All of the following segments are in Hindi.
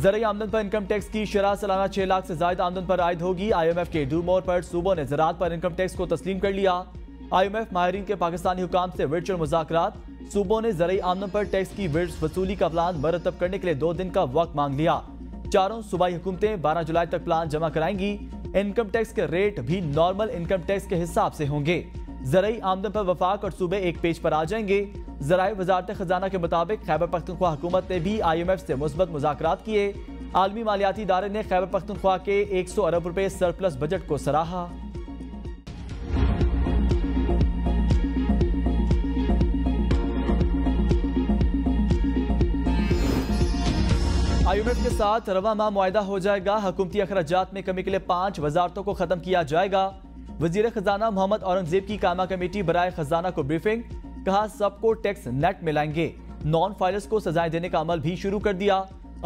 ज़राई आमदन पर इनकम टैक्स की शरह सालाना 6 लाख से ज्यादा आमदन पर आयद होगी। IMF के डू मोर पर सूबों ने ज़राअत पर इनकम टैक्स को तस्लीम कर लिया। IMF माहिरीन के पाकिस्तानी हुकाम से वर्चुअल मुज़ाकरात। सूबों ने ज़राई आमदन पर टैक्स की वसूली का प्लान मरतब करने के लिए 2 दिन का वक्त मांग लिया। चारों सूबाई हुकूमतें 12 जुलाई तक प्लान जमा कराएंगी। इनकम टैक्स के रेट भी नॉर्मल इनकम टैक्स के हिसाब से होंगे। ज़राई आमदन पर वफाक और सूबे एक पेज पर आ जाएंगे। ज़राई वजारत खजाना के मुताबिक खैबर पख्तूनख्वा हुकूमत ने भी IMF से मुस्बत मुज़ाकरात किए। आलमी मालियाती इदारे ने खैबर पख्तूनख्वा के 100 अरब रुपए सरप्लस बजट को सराहा। IMF के साथ रवा माह मुआहदा हो जाएगा। हुकूमती अखराजात में कमी के लिए 5 वजारतों को खत्म किया जाएगा। वजीर खजाना मोहम्मद औरंगजेब की कामा कमेटी बराए खजाना को ब्रीफिंग। कहा सबको टैक्स नेट मिलाएंगे। नॉन फाइलर्स को सजाएं देने का अमल भी शुरू कर दिया।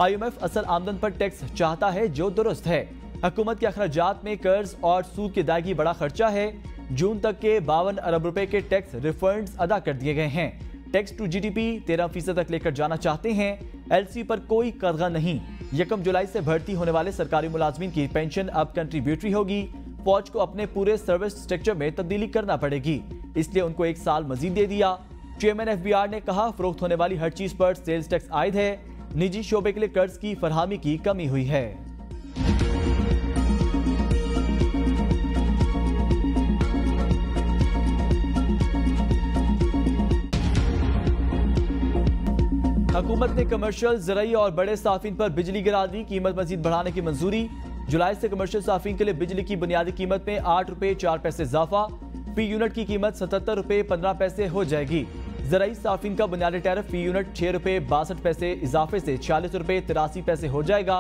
IMF असल आमदन पर टैक्स चाहता है जो दुरुस्त है। हुकूमत के अखराजात में कर्ज और सूद की अदायगी बड़ा खर्चा है। जून तक के 52 अरब रुपए के टैक्स रिफंड्स अदा कर दिए गए हैं। टैक्स टू GDP 13% तक लेकर जाना चाहते हैं। LC पर कोई कदगा नहीं। 1 जुलाई से भर्ती होने वाले सरकारी मुलाजमीन की पेंशन अब कंट्रीब्यूटरी होगी। फौज को अपने पूरे सर्विस स्ट्रक्चर में तब्दीली करना पड़ेगी, इसलिए उनको 1 साल मजीद दे दिया। चेयरमैन FBR ने कहा फरोख्त होने वाली हर चीज पर सेल्स टैक्स आयद है। निजी शोबे के लिए कर्ज की फरहमी की कमी हुई है। हुकूमत ने कमर्शियल, ज़राई और बड़े साफिन पर बिजली गिरा दी। कीमत मजीद बढ़ाने की मंजूरी। जुलाई से कमर्शियल साफिन के लिए बिजली की बुनियादी कीमत में 8 रुपए 4 पैसे इजाफा। फी यूनिट की कीमत 77 रुपए 15 पैसे हो जाएगी। ज़राई साफिन का बुनियादी टैरिफ फी यूनिट 6 रुपए 62 पैसे इजाफे से 46 रुपए 83 पैसे हो जाएगा।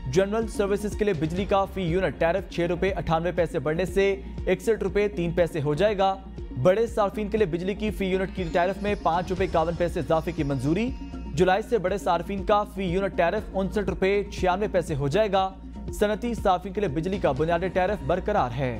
जनरल सर्विसेज के लिए बिजली का फी यूनिट टैरिफ 6 रुपए 98 पैसे बढ़ने से 61 रुपए 3 पैसे हो जाएगा। बड़े सार्फिन के लिए बिजली की फी यूनिट की टैरिफ में 5 रुपए 51 पैसे इजाफे की मंजूरी। जुलाई से बड़े सार्फिन का फी यूनिट टैरिफ 59 रुपए 96 पैसे हो जाएगा। सनती सार्फिन के लिए बिजली का बुनियादी टैरिफ बरकरार है।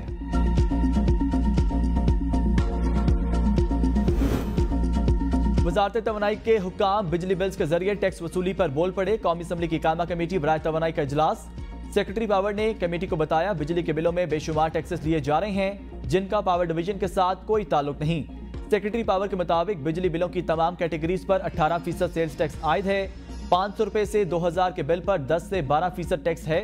वजारत तवानाई के हुकाम बिजली बिल्स के जरिए टैक्स वसूली पर बोल पड़े। कौमी असम्बली की कामा कमेटी बराए तवानाई का इजलास। सेक्रेटरी पावर ने कमेटी को बताया बिजली के बिलों में बेशुमार टैक्सेस लिए जा रहे हैं जिनका पावर डिवीजन के साथ कोई ताल्लुक नहीं। सेक्रेटरी पावर के मुताबिक बिजली बिलों की तमाम कैटेगरीज पर 18% सेल्स टैक्स आयद है। 500 रुपए से 2000 के बिल पर 10 से 12% टैक्स है।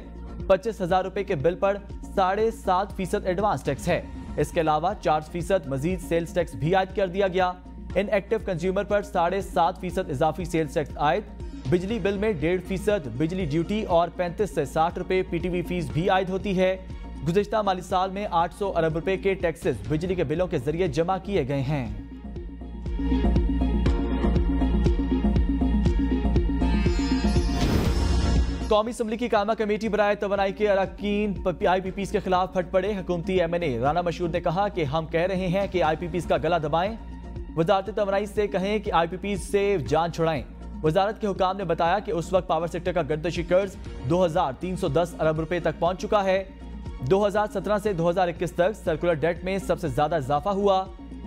25,000 रुपए के बिल पर 7.5% एडवांस टैक्स है। इसके अलावा 4% मजीद सेल्स टैक्स भी आयद कर दिया गया। इन एक्टिव कंज्यूमर पर 7.5% इजाफी सेल्स टैक्स आयद। बिजली बिल में 1.5% बिजली ड्यूटी और 35 से 60 रुपए PTV फीस भी आयद होती है। गुज़िश्ता माली साल में 800 अरब रुपए के टैक्सेस बिजली के बिलों के जरिए जमा किए गए हैं। कौमी असम्बली की कामा कमेटी बराए तवानाई के अरकान IPPs के खिलाफ फट पड़े। हुकूमती MNA राना मशहूर ने कहा कि हम कह रहे हैं कि IPPs का गला दबाएं। वजारत तवानाई से कहें कि IPPs से जान छुड़ाएं। वजारत के हुकाम ने बताया कि उस वक्त पावर सेक्टर का गर्दशी कर्ज 2310 अरब रुपए तक पहुंच चुका है। 2017 से 2021 तक सर्कुलर डेट में सबसे ज्यादा इजाफा हुआ।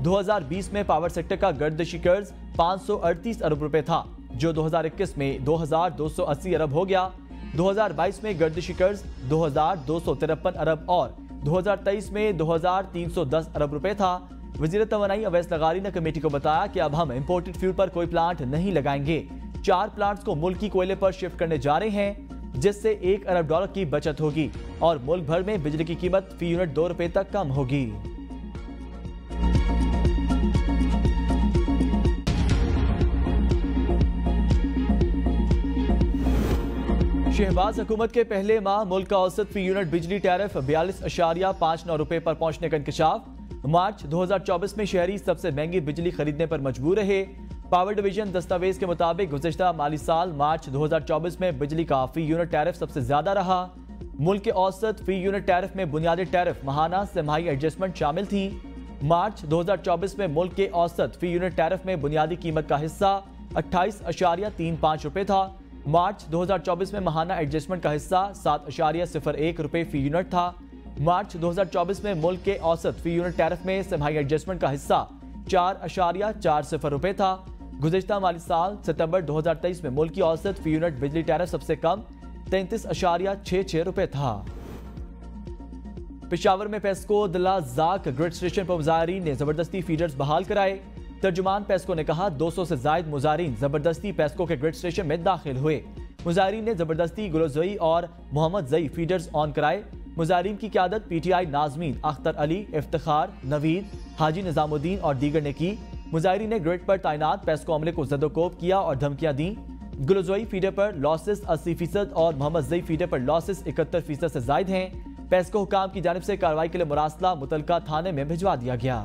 2020 में पावर सेक्टर का गर्दशी कर्ज 538 अरब रुपए था जो 2021 में 2280 अरब हो गया। 2022 में गर्दशी कर्ज 2253 अरब और 2023 में 2310 अरब रुपए था। वजीर तवानाई अवैस लगारी ने कमेटी को बताया कि अब हम इंपोर्टेड फ्यूल पर कोई प्लांट नहीं लगाएंगे। 4 प्लांट्स को मुल्क की कोयले पर शिफ्ट करने जा रहे हैं जिससे $1 अरब की बचत होगी और मुल्क भर में बिजली की कीमत फी यूनिट 2 रुपए तक कम होगी। शहबाज हुकूमत के पहले माह मुल्क का औसत फी यूनिट बिजली टैरिफ 42.59 रुपए पर पहुंचने का इंकशाफ। मार्च 2024 में शहरी सबसे महंगी बिजली खरीदने पर मजबूर रहे। पावर डिवीजन दस्तावेज के मुताबिक गुज़िश्ता माली साल मार्च 2024 में बिजली का फी यूनिट टैरिफ सबसे ज्यादा रहा। मुल्क के औसत फी यूनिट टैरिफ में बुनियादी टैरिफ, माहाना सेमाही एडजस्टमेंट शामिल थी। मार्च 2024 में मुल्क के औसत फी यूनिट टैरिफ में बुनियादी कीमत का हिस्सा 28.35 रुपए था। मार्च 2024 में माहाना एडजस्टमेंट का हिस्सा 7.01 रुपए फी यूनिट था। मार्च 2024 में मुल्क के औसत फी यूनिट टैरिफ में सेमाही एडजस्टमेंट का हिस्सा 4.40 रुपए था। गुज़िश्ता माली साल सितंबर 2023 में मुल्क की औसत फी यूनिट बिजली टैरिफ सबसे कम 33.66 रुपए था। पेशावर में पेस्को दिल्ला जाक ग्रिड स्टेशन पर मुजाहिरीन ने जबरदस्ती फीडर्स बहाल कराए। तर्जुमान पेस्को ने कहा 200 से जायद मुजाहिरीन जबरदस्ती पेस्को के ग्रिड स्टेशन में दाखिल हुए। मुजाहिरीन ने जबरदस्ती गुलोजई और मोहम्मद जई फीडर्स ऑन कराए। मुजाहिरीन की क़यादत पीटीआई नाज़मीन अख्तर अली, इफ्तिखार, नवीद, हाजी निजामुद्दीन और दीगर ने की। मुजाहिरीन ने ग्रिड पर तैनात पेस्को अमले को ज़दोकोब किया और धमकियां दी। गुलोजई फीडर पर लॉसेस 80% और मोहम्मद जई फीडर पर लॉसेस 71% से जायद हैं। पेस्को हुकाम की जानिब से कार्रवाई के लिए मुरासला मुतलका थाने में भिजवा दिया गया।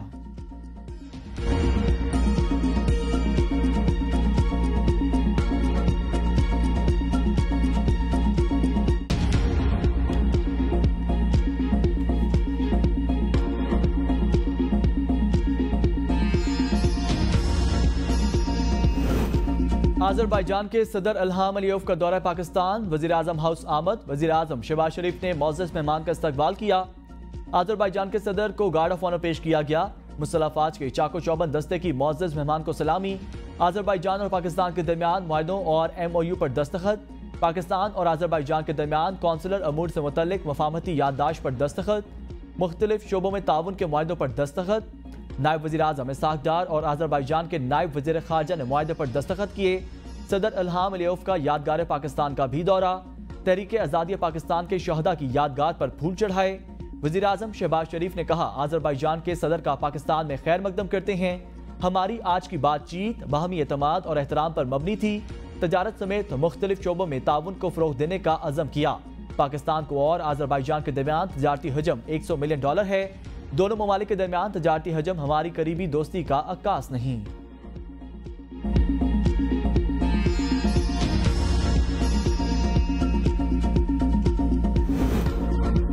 आज़रबाईजान के सदर इल्हाम अलीयव का दौरा पाकिस्तान, वज़ीर आज़म हाउस आमद। वज़ीर आज़म शहबाज शरीफ ने मोअज़्ज़ज़ मेहमान का इस्तकबाल किया। आज़रबाईजान के सदर को गार्ड ऑफ ऑनर पेश किया गया। मुसल्लह फ़ौज के चाको चौबंद दस्ते की मोअज़्ज़ज़ मेहमान को सलामी। आज़रबाईजान और पाकिस्तान के दरमियान मुआहदों और MOU पर दस्तखत। पाकिस्तान और आज़रबाईजान के दरमियान कौंसलर अमूर से मुतल्लिक मफाहमती याददाश्त पर दस्तखत। मुख्तलिफ शोबों में ताउन के मुआहदों पर दस्तखत। नायब वज़ीर आज़म इसहाक डार और आज़रबाईजान के नायब वज़ीर ख़ारजा ने मुआहदे पर दस्तखत किए। सदर इल्हाम अलीयव का यादगार पाकिस्तान का भी दौरा। तहरीक आज़ादी पाकिस्तान के शहदा की यादगार पर फूल चढ़ाए। वज़ीर आज़म शहबाज शरीफ ने कहा आज़रबाईजान के सदर का पाकिस्तान में खैर मकदम करते हैं। हमारी आज की बातचीत बाहमी एतमाद और एहतराम पर मबनी थी। तजारत समेत मुख्तलिफ शोबों में ताउन को फ़रोग़ देने का अज़म किया। पाकिस्तान को और आज़रबाईजान के दरमियान तजारती हजम $100 मिलियन है। दोनों ममालिक के दरमियान तजारती हजम हमारी करीबी दोस्ती का अक्कास नहीं।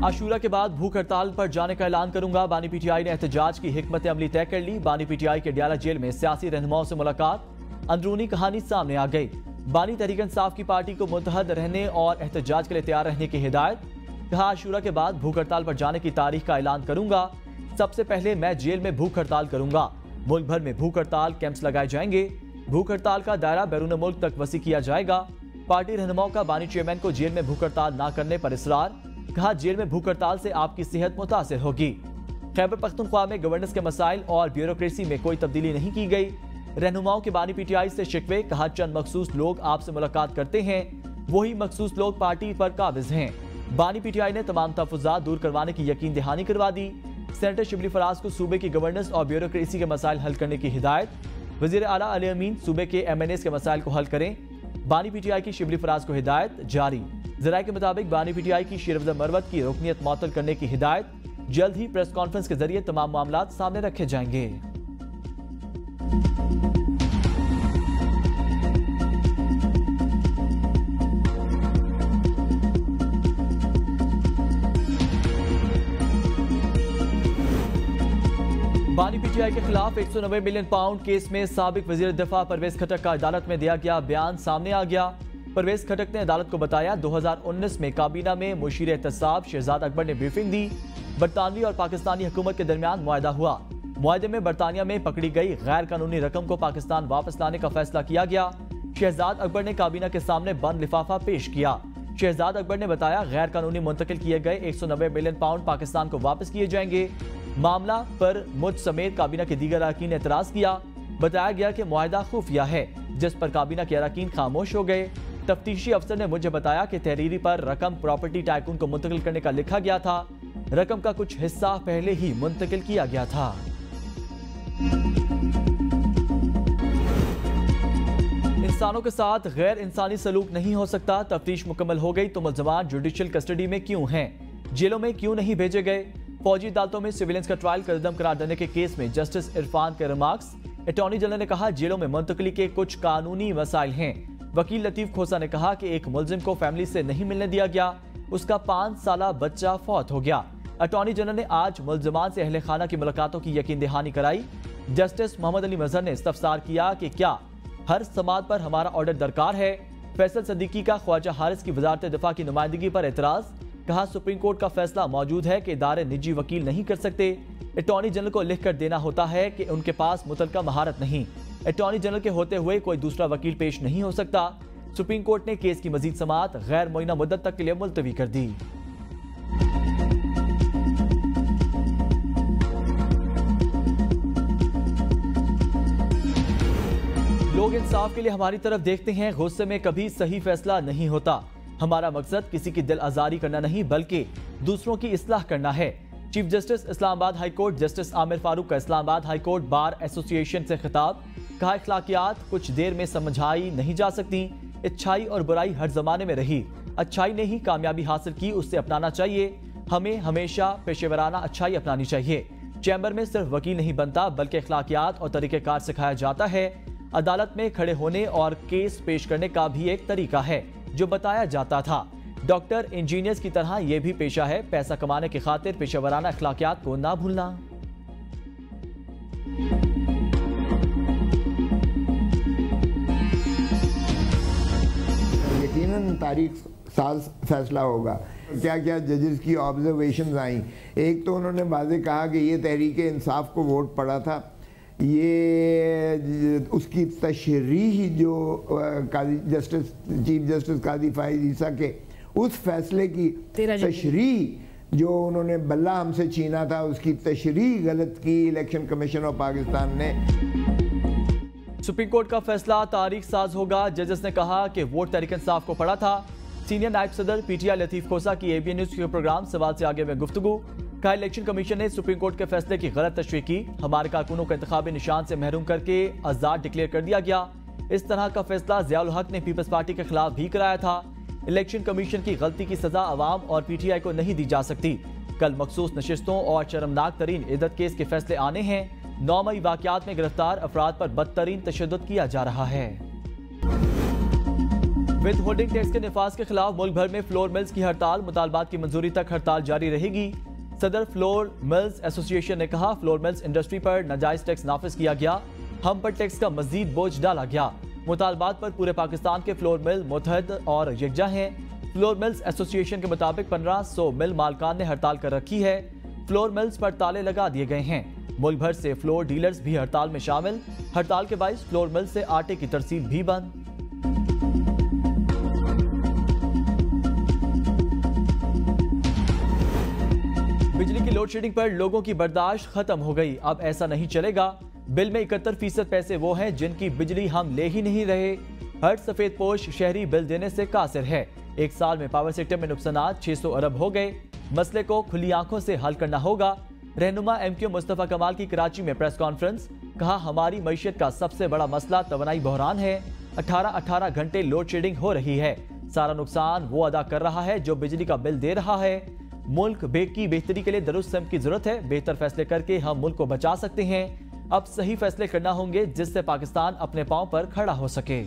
आशूरा के बाद भूख हड़ताल पर जाने का ऐलान करूंगा। बानी पीटीआई ने एहतजाज की हिकमत अमली तय कर ली। बानी पीटीआई के डियाला जेल में सियासी रहनुमाओं से मुलाकात। अंदरूनी कहानी सामने आ गई। बानी तहरीक इंसाफ की पार्टी को मुतहद रहने और एहतजाज के लिए तैयार रहने की हिदायत। कहा आशूरा के बाद भूख हड़ताल पर जाने की तारीख का ऐलान करूंगा। सबसे पहले मैं जेल में भूख हड़ताल करूंगा। मुल्क भर में भूख हड़ताल कैंप्स लगाए जाएंगे। भूख हड़ताल का दायरा बैरून मुल्क तक वसी किया जाएगा। पार्टी रहनुमाओं का बानी चेयरमैन को जेल में भूख हड़ताल न करने पर इसरार। कहा जेल में भूख हड़ताल से आपकी सेहत मुतासिर होगी। खैबर पख्तूनख्वा में गवर्नेंस के मसाइल और ब्यूरोक्रेसी में कोई तब्दीली नहीं की गई। रहनुमाओं के बानी पीटीआई से शिकवे। कहा चंद मखसूस लोग आपसे मुलाकात करते हैं, वही मखसूस लोग पार्टी पर काबिज हैं। बानी पीटीआई ने तमाम तहफ़्फ़ुज़ात दूर करवाने की यकीन दहानी करवा दी। सेनेटर शिबली फराज को सूबे की गवर्नेंस और ब्यूरोक्रेसी के मसाइल हल करने की हिदायत। वज़ीर आला अली अमीन सूबे के MNAs के मसाइल को हल करें। बानी पीटीआई की शिबली फराज को हिदायत जारी। ज़राए के मुताबिक बानी पीटीआई की शेरअफ़ज़ल मरवत की रुकनियत मुअत्तल करने की हिदायत। जल्द ही प्रेस कॉन्फ्रेंस के जरिए तमाम मामलात सामने रखे जाएंगे। बानी पीटीआई के खिलाफ 190 मिलियन पाउंड केस में साबिक वजीर दिफा परवेज खटक का अदालत में दिया गया बयान सामने आ गया। परवेज खटक ने अदालत को बताया 2019 में काबीना में मुशीर एहतसाब शहजाद अकबर ने ब्रीफिंग दी। बरतानवी और पाकिस्तानी हुकूमत के दरमियान मुआहदा हुआ। मुआहदे में बरतानिया में पकड़ी गई गैर कानूनी रकम को पाकिस्तान वापस लाने का फैसला किया गया। शहजाद अकबर ने काबीना के सामने बंद लिफाफा पेश किया। शहजाद अकबर ने बताया गैर कानूनी मुंतकिल किए गए 190 मिलियन पाउंड पाकिस्तान को वापस किए जाएंगे। मामला पर मुझ समेत काबीना के दीगर अरकान ने एतराज किया। बताया गया कि मुआहदा खुफिया है, जिस पर काबीना के अरकान खामोश हो गए। तफ्तीशी अफसर ने मुझे बताया कि तहरीरी पर रकम प्रॉपर्टी टाइकून को मुंतकिल करने का लिखा गया था। रकम का कुछ हिस्सा पहले ही मुंतकिल किया गया था। इंसानों के साथ गैर इंसानी सलूक नहीं हो सकता। तफ्तीश मुकम्मल हो गई तो मुल्ज़िमान जुडिशल कस्टडी में क्यों हैं, जेलों में क्यों नहीं भेजे गए। फौजी अदालतों में सिविलियंस का ट्रायल कदम करार देने के केस में जस्टिस इरफान के रिमार्क्स। अटॉर्नी जनरल ने कहा जेलों में मुंतकली के कुछ कानूनी मसाइल हैं। वकील लतीफ खोसा ने कहा कि एक मुल्जिम को फैमिली से नहीं मिलने दिया गया, उसका 5 साला बच्चा फौत हो गया। अटॉर्नी जनरल ने आज मुल्जिमान से अहले खाना की मुलाकातों की यकीन दहानी कराई। जस्टिस मोहम्मद अली मजहर ने इस्तफसार किया कि क्या हर समात पर हमारा ऑर्डर दरकार है। फैसल सदीकी का ख्वाजा हारिस की वजारत दिफा की नुमाइंदगी पर एतराज। कहा सुप्रीम कोर्ट का फैसला मौजूद है कि इदारे निजी वकील नहीं कर सकते। अटॉर्नी जनरल को लिख कर देना होता है कि उनके पास मुतलका महारत नहीं। अटॉर्नी जनरल के होते हुए कोई दूसरा वकील पेश नहीं हो सकता। सुप्रीम कोर्ट ने केस की मजीद समाअत गैर मुअय्यना मुद्दत तक के लिए मुलतवी कर दी। लोग इंसाफ के लिए हमारी तरफ देखते हैं, गुस्से में कभी सही फैसला नहीं होता। हमारा मकसद किसी की दिल आजारी करना नहीं बल्कि दूसरों की इस्लाह करना है। Chief justice Islamabad high court justice Aamir Farooq का Islamabad high court bar association से खिताब। कहा, इखलाकियात कुछ देर में समझाई नहीं जा सकती। अच्छाई और बुराई हर जमाने में रही, अच्छाई ने ही कामयाबी हासिल की, उससे अपनाना चाहिए। हमें हमेशा पेशेवराना अच्छाई अपनानी चाहिए। चैम्बर में सिर्फ वकील नहीं बनता बल्कि इखलाकियात और तरीक़ेकार सिखाया जाता है। अदालत में खड़े होने और केस पेश करने का भी एक तरीका है जो बताया जाता था। डॉक्टर इंजीनियर्स की तरह यह भी पेशा है। पैसा कमाने की खातिर पेशेवराना अखलाकियात को ना भूलना। यकीनन तारीख साल फैसला होगा। क्या क्या जजेस की ऑब्जर्वेशंस आई। एक तो उन्होंने वाज़े कहा कि ये तहरीक इंसाफ को वोट पड़ा था, ये उसकी तशरीह जो चीफ जस्टिस काजी फाइज ईसा के उस फैसले की तशरीह जो उन्होंने बल्ला हमसे छीना था, उसकी तशरीह गलत की इलेक्शन कमीशन ऑफ पाकिस्तान ने। सुप्रीम कोर्ट का फैसला तारीख साज होगा। जजेस ने कहा कि वोट तहरीक इंसाफ को पड़ा था। सीनियर नायब सदर पीटीआई लतीफ खोसा की एबीएन न्यूज के प्रोग्राम सवाल से आगे में गुफ्तगू। कहा, इलेक्शन कमीशन ने सुप्रीम कोर्ट के फैसले की गलत तशरीह की। हमारे कारकुनों को इंतखाबी निशान से महरूम करके आजाद डिक्लेयर कर दिया गया। इस तरह का फैसला ज़ियाउल हक ने पीपल्स पार्टी के खिलाफ भी कराया था। इलेक्शन कमीशन की गलती की सजा अवाम और पीटीआई को नहीं दी जा सकती। कल मखसूस नशिस्तों और शर्मनाक तरीन इद्दत केस के फैसले आने हैं। 9 मई वाकयात में गिरफ्तार अफराद पर बदतरीन तशद्दुद किया जा रहा है। विद होल्डिंग टैक्स के निफाज के खिलाफ मुल्क भर में फ्लोर मिल्स की हड़ताल। मुतालबात की मंजूरी तक हड़ताल जारी रहेगी। सदर फ्लोर मिल्स एसोसिएशन ने कहा, फ्लोर मिल्स इंडस्ट्री पर नाजायज टैक्स नाफिज किया गया। हम पर टैक्स का मजीद बोझ डाला गया। मुतालबात पर पूरे पाकिस्तान के फ्लोर मिल मुतहद और यकजा हैं। फ्लोर मिल्स एसोसिएशन के मुताबिक 1500 मिल मालकान ने हड़ताल कर रखी है। फ्लोर मिल्स पर ताले लगा दिए गए हैं। मुल्क भर से फ्लोर डीलर्स भी हड़ताल में शामिल। हड़ताल के बाइस फ्लोर मिल से आटे की तरसील भी बंद। बिजली की लोड शेडिंग पर लोगों की बर्दाश्त खत्म हो गई। अब ऐसा नहीं चलेगा। बिल में 71% पैसे वो हैं जिनकी बिजली हम ले ही नहीं रहे। हर सफेद पोश शहरी बिल देने से कासिर है। एक साल में पावर सेक्टर में नुकसानात 600 अरब हो गए। मसले को खुली आंखों से हल करना होगा। रहनुमा एमक्यू मुस्तफा कमाल की कराची में प्रेस कॉन्फ्रेंस। कहा, हमारी मईशत का सबसे बड़ा मसला तवानाई बहरान है। 18 घंटे लोड शेडिंग हो रही है। सारा नुकसान वो अदा कर रहा है जो बिजली का बिल दे रहा है। मुल्क की बेहतरी के लिए दुरुस्त समत की जरूरत है। बेहतर फैसले करके हम मुल्क को बचा सकते हैं। अब सही फैसले करना होंगे जिससे पाकिस्तान अपने पांव पर खड़ा हो सके।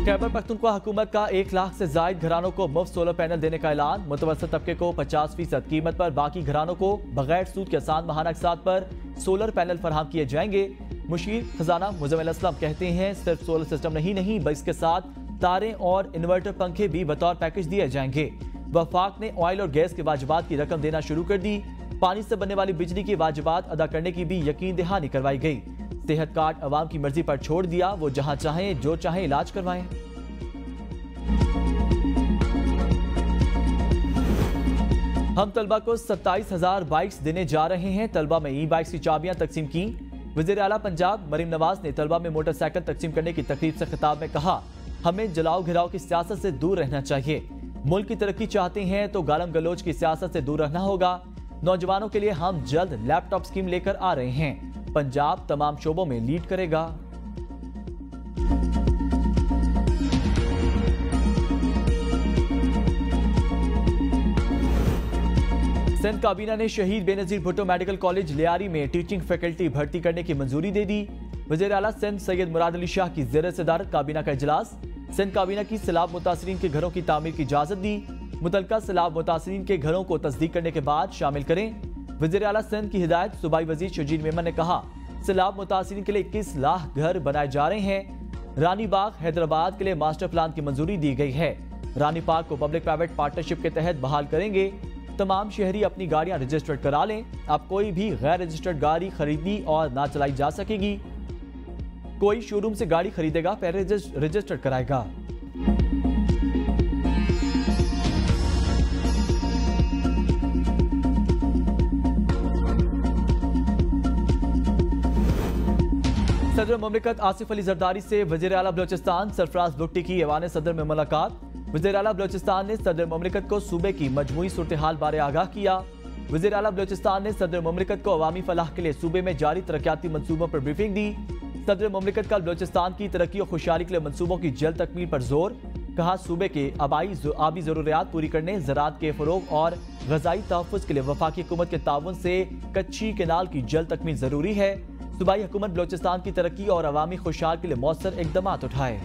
खैबर पख्तूनख्वा हुकूमत का 1 लाख से जायद घरानों को मुफ्त सोलर पैनल देने का ऐलान। मुतवस्सित तबके को 50% कीमत पर, बाकी घरानों को बगैर सूद के आसान माहाना अक़सात पर सोलर पैनल फराहम किए जाएंगे। मुशीर खजाना मुज़म्मिल असलम कहते हैं, सिर्फ सोलर सिस्टम नहीं बल्कि इसके साथ तारें और इन्वर्टर पंखे भी बतौर पैकेज दिए जाएंगे। वफाक ने ऑयल और गैस के वाजिबात की रकम देना शुरू कर दी। पानी से बनने वाली बिजली की वाजिबात अदा करने की भी यकीन दहानी करवाई गई। सेहत कार्ड अवाम की मर्जी पर छोड़ दिया, वो जहां चाहें जो चाहें इलाज करवाएं। हम तलबा को 27,000 बाइक्स देने जा रहे हैं। तलबा में ई बाइक्स की चाबियां तकसीम की। वज़ीर आला पंजाब मरीम नवाज ने तलबा में मोटरसाइकिल तकसीम करने की तकरीब से खिताब में कहा, हमें जलाओ घिराव की सियासत से दूर रहना चाहिए। मुल्क की तरक्की चाहते हैं तो गालम गलोच की सियासत से दूर रहना होगा। नौजवानों के लिए हम जल्द लैपटॉप स्कीम लेकर आ रहे हैं। पंजाब तमाम शोबों में लीड करेगा। सिंध काबीना ने शहीद बेनजीर भुट्टो मेडिकल कॉलेज लियारी में टीचिंग फैकल्टी भर्ती करने की मंजूरी दे दी। वज़ीर आला सिंध सैयद मुराद अली शाह की ज़ेर सदारत काबीना का इजलास। सिंध काबीना की सैलाब मुतासरीन के घरों की तामीर की इजाजत दी। मुतलका सैलाब मुतासरीन के घरों को तस्दीक करने के बाद शामिल करें। वज़ीर आला सिंध की हिदायत। सूबाई वज़ीर शजीर मेमन ने कहा, सैलाब मुतासरीन के लिए 21 लाख घर बनाए जा रहे हैं। रानी बाग हैदराबाद के लिए मास्टर प्लान की मंजूरी दी गई है। रानी पार्क को पब्लिक प्राइवेट पार्टनरशिप के तहत बहाल करेंगे। तमाम शहरी अपनी गाड़ियां रजिस्टर्ड करा लें। अब कोई भी गैर रजिस्टर्ड गाड़ी खरीदनी और ना चलाई जा सकेगी। कोई शोरूम से गाड़ी खरीदेगा पहले रजिस्टर कराएगा। सदर मुमलिकत आसिफ अली जरदारी से वज़ीर आला बलोचिस्तान सरफराज भुट्टी की ऐवान सदर में मुलाकात। वज़ीर आला बलोचिस्तान ने सदर मुमलिकत को सूबे की मजमूई सूरत हाल बारे आगाह किया। वज़ीर आला बलोचिस्तान ने सदर मुमलिकत को अवामी फलाह के लिए सूबे में जारी तरक्याती मंसूबों पर ब्रीफिंग दी। सदर मुमलिकत का बलोचिस्तान की तरक्की और खुशहाली के लिए मंसूबों की जल्द तकमील पर जोर। कहा सूबे के आबी ज़रूरियात पूरी करने, ज़राअत के फ़रोग़ और ग़ज़ाई तहफ़्फ़ुज़ के लिए वफ़ाक़ी हुकूमत के ताउन से कच्ची केनाल की जल्द तकमील ज़रूरी है। सूबाई हुकूमत बलोचिस्तान की तरक्की और अवामी खुशहाल के लिए मौसर इक़दामात उठाए।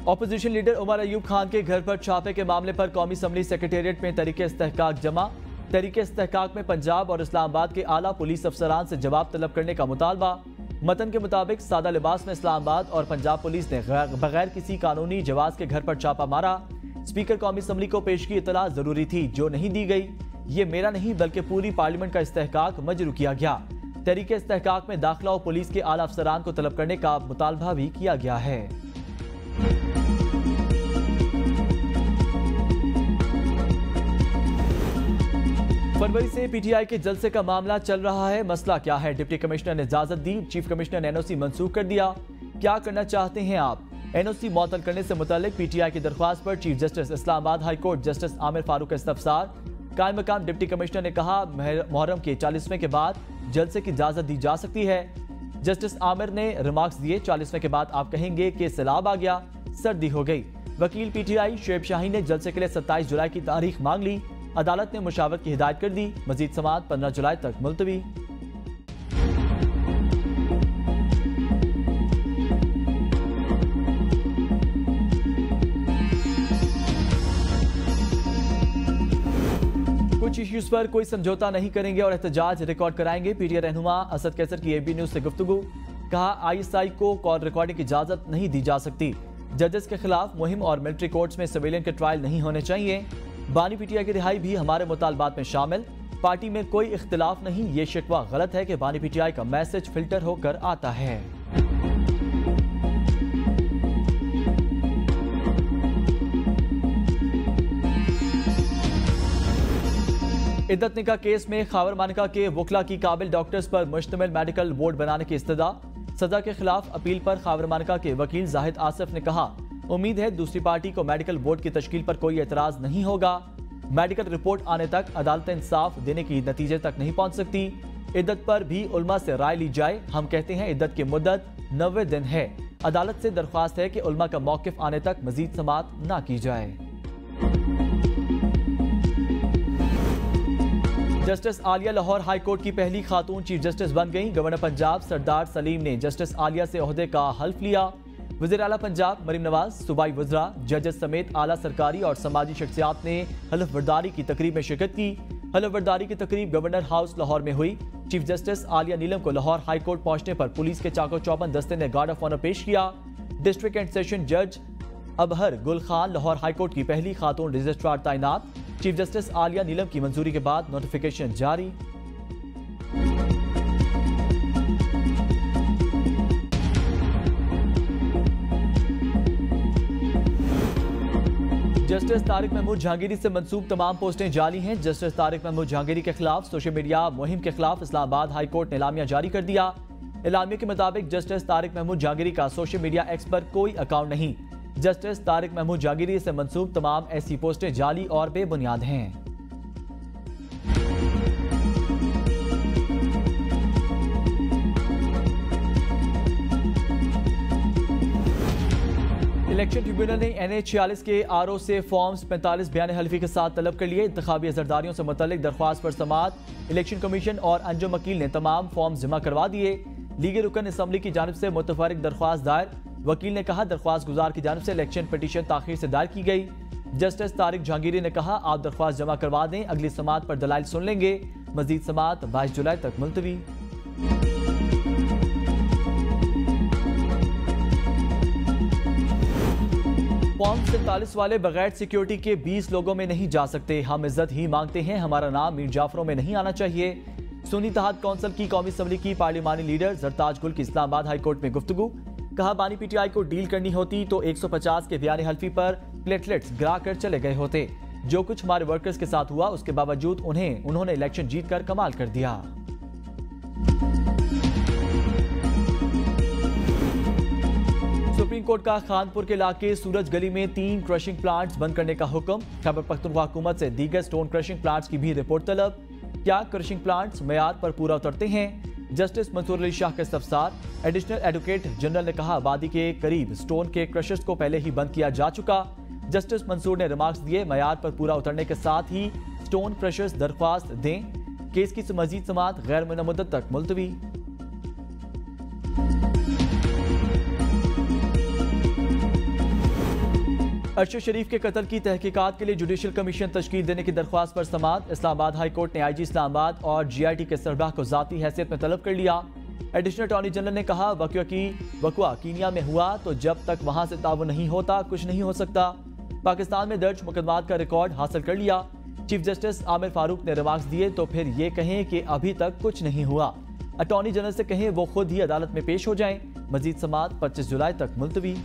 ऑपोजिशन लीडर उमर अयूब खान के घर पर छापे के मामले पर कौमी असम्बली सेक्रेटेरिएट में तहरीक इस्तेहकाक जमा। तहरीक इस्तेहकाक में पंजाब और इस्लामाबाद के आला पुलिस अफसरान से जवाब तलब करने का मुतालबा। मतन के मुताबिक सादा लिबास में इस्लामाबाद और पंजाब पुलिस ने बगैर किसी कानूनी जवाज के घर पर छापा मारा। स्पीकर कौमी असम्बली को पेश की इतला जरूरी थी जो नहीं दी गई। ये मेरा नहीं बल्कि पूरी पार्लियामेंट का इस्तेहकाक मजरू किया गया। तहरीक इस्तेहकाक में दाखिला और पुलिस के आला अफसरान को तलब करने का मुतालबा भी किया गया है। फरवरी से पीटीआई के जलसे का मामला चल रहा है। मसला क्या है? डिप्टी कमिश्नर ने इजाजत दी, चीफ कमिश्नर ने एनओसी मंसूख कर दिया। क्या करना चाहते हैं आप? एनओसी मुअत्तल करने से मुतालिक पीटीआई की दरख्वास्त पर chief justice Islamabad high court justice Aamir Farooq का इस्तफसार। कायम मकाम डिप्टी कमिश्नर ने कहा मुहर्रम के 40वें के बाद जलसे की इजाजत दी जा सकती है। जस्टिस आमिर ने रिमार्क्स दिए, 40वें के बाद आप कहेंगे कि सैलाब आ गया, सर्दी हो गई। वकील पीटीआई शुएब शाहीन ने जलसे के लिए 27 जुलाई की तारीख मांग ली। अदालत ने मुशावरत की हिदायत कर दी। मजीद समाअत 15 जुलाई तक मुलतवी। कुछ इश्यूज पर कोई समझौता नहीं करेंगे और एहतजाज रिकॉर्ड कराएंगे। पीटीआई रहनुमा असद कैसर की एबी न्यूज से गुफ्तगू। कहा आईएसआई को कॉल रिकॉर्डिंग की इजाजत नहीं दी जा सकती। जजेस के खिलाफ मुहिम और मिलिट्री कोर्ट्स में सिविलियन के ट्रायल नहीं होने चाहिए। बानी पीटीआई की रिहाई भी हमारे मुतालबात में शामिल। पार्टी में कोई इख्तिलाफ नहीं। ये शिकवा गलत है कि बानी पीटीआई का मैसेज फिल्टर होकर आता है। इद्दत निकाह केस में खावर मानिका के वकला की काबिल डॉक्टर्स पर मुश्तमिल मेडिकल बोर्ड बनाने की इस्तदा। सजा के खिलाफ अपील पर खावर मानिका के वकील जाहिद आसिफ ने कहा उम्मीद है दूसरी पार्टी को मेडिकल बोर्ड की तश्कील पर कोई एतराज नहीं होगा। मेडिकल रिपोर्ट आने तक अदालत इंसाफ देने की नतीजे तक नहीं पहुंच सकती। इद्दत पर भी उल्मा से राय ली जाए। हम कहते हैं इद्दत की मुद्दत 90 दिन है। अदालत से दरख्वास्त है कि उल्मा का मौकिफ आने तक मजीद समाअत ना की जाए। Justice Alia Lahore high court की पहली खातून चीफ जस्टिस बन गईं। गवर्नर पंजाब सरदार सलीम ने जस्टिस आलिया से ओहदे का हल्फ लिया। वज़ीर आला पंजाब मरीम नवाज, सूबाई वज़रा, जजेस समेत आला सरकारी और समाजी शख्सियात ने हल्फ बर्दारी की तकरीब में शिरकत की। हल्फ बर्दारी की तकरीब गवर्नर हाउस लाहौर में हुई। चीफ जस्टिस आलिया नीलम को लाहौर हाई कोर्ट पहुंचने पर पुलिस के चाको चौबंद दस्ते ने गार्ड ऑफ ऑनर पेश किया। डिस्ट्रिक्ट एंड सेशन जज अबहर गुल खान लाहौर हाई कोर्ट की पहली खातून रजिस्ट्रार तैनात। चीफ जस्टिस आलिया नीलम की मंजूरी के बाद नोटिफिकेशन जारी। जस्टिस तारिक महमूद जहांगीरी से मंसूब तमाम पोस्टें जाली हैं। जस्टिस तारिक महमूद जहांगीरी के खिलाफ सोशल मीडिया मुहिम के खिलाफ इस्लामाबाद हाई कोर्ट ने एलामिया जारी कर दिया। एलामिया के मुताबिक जस्टिस तारिक महमूद जहांगीरी का सोशल मीडिया एक्स पर कोई अकाउंट नहीं। जस्टिस तारिक महमूद जहांगीरी से मंसूब तमाम ऐसी पोस्टें जाली और बेबुनियाद हैं। इलेक्शन ट्रिब्यूनल ने NA-46 के RO से फॉर्म्स 45 बयान हल्फी के साथ तलब कर लिए। इंतखाबी अजरदारियों से मुतल्लिक दरख्वास्त पर समाअत। इलेक्शन कमीशन और अंजुम वकील ने तमाम फॉर्म जमा करवा दिए। लीगी रुकन असम्बली की जानिब से मुतफरिक दरख्वास्त दायर। वकील ने कहा दरख्वास्त गुजार की जानिब से इलेक्शन पिटीशन ताखीर से दायर की गई। जस्टिस तारिक जहांगीरी ने कहा आप दरख्वास्त जमा करवा दें, अगली समाअत पर दलाइल सुन लेंगे। मजीद समाअत 22 जुलाई तक मुलतवी। फॉर्म 47 वाले बगैर सिक्योरिटी के 20 लोगों में नहीं जा सकते। हम इज्जत ही मांगते हैं, हमारा नाम मीर जाफरों में नहीं आना चाहिए। सुन्नी इत्तेहाद कौंसिल की कौमी असम्बली की पार्लिमानी लीडर जरताज गुल की इस्लामाबाद हाईकोर्ट में गुफ्तगू। कहा, बानी पीटीआई को डील करनी होती तो 150 के बयान हल्फी पर प्लेटलेट्स गिरा कर चले गए होते। जो कुछ हमारे वर्कर्स के साथ हुआ उसके बावजूद उन्होंने इलेक्शन जीतकर कमाल कर दिया। सुप्रीम कोर्ट का खानपुर के इलाके सूरज गली में 3 क्रशिंग प्लांट्स बंद करने का हुक्म। खैबर पख्तूनख्वा हुकूमत से दीगर स्टोन क्रशिंग प्लांट्स की भी रिपोर्ट तलब। क्या क्रशिंग प्लांट्स मेयार पर पूरा उतरते हैं? जस्टिस मंसूर अली शाह का इस्तफसार। एडिशनल एडवोकेट जनरल ने कहा, वादी के करीब स्टोन के क्रशर्स को पहले ही बंद किया जा चुका। जस्टिस मंसूर ने रिमार्क्स दिए, मेयार पर पूरा उतरने के साथ ही स्टोन क्रशर्स दरख्वास्त दें। केस की मजीद समाअत गैर मुद्दत तक मुलतवी। अरशद शरीफ के कत्ल की तहकीकात के लिए जुडिशल कमीशन तश्कील देने की दरख्वास्त पर समाअत। इस्लामाबाद हाई कोर्ट ने IG इस्लामाबाद और GIT के सरबराह को जाती हैसियत में तलब कर लिया। एडिशनल अटॉर्नी जनरल ने कहा, वक़्वा कीनिया में हुआ तो जब तक वहां से ताउन नहीं होता कुछ नहीं हो सकता। पाकिस्तान में दर्ज मुकदमात का रिकॉर्ड हासिल कर लिया। चीफ जस्टिस आमिर फारूक ने रिमार्क्स दिए तो फिर ये कहें कि अभी तक कुछ नहीं हुआ। अटॉर्नी जनरल से कहें वो खुद ही अदालत में पेश हो जाएं। मजीद समाअत 25 जुलाई तक मुलतवी।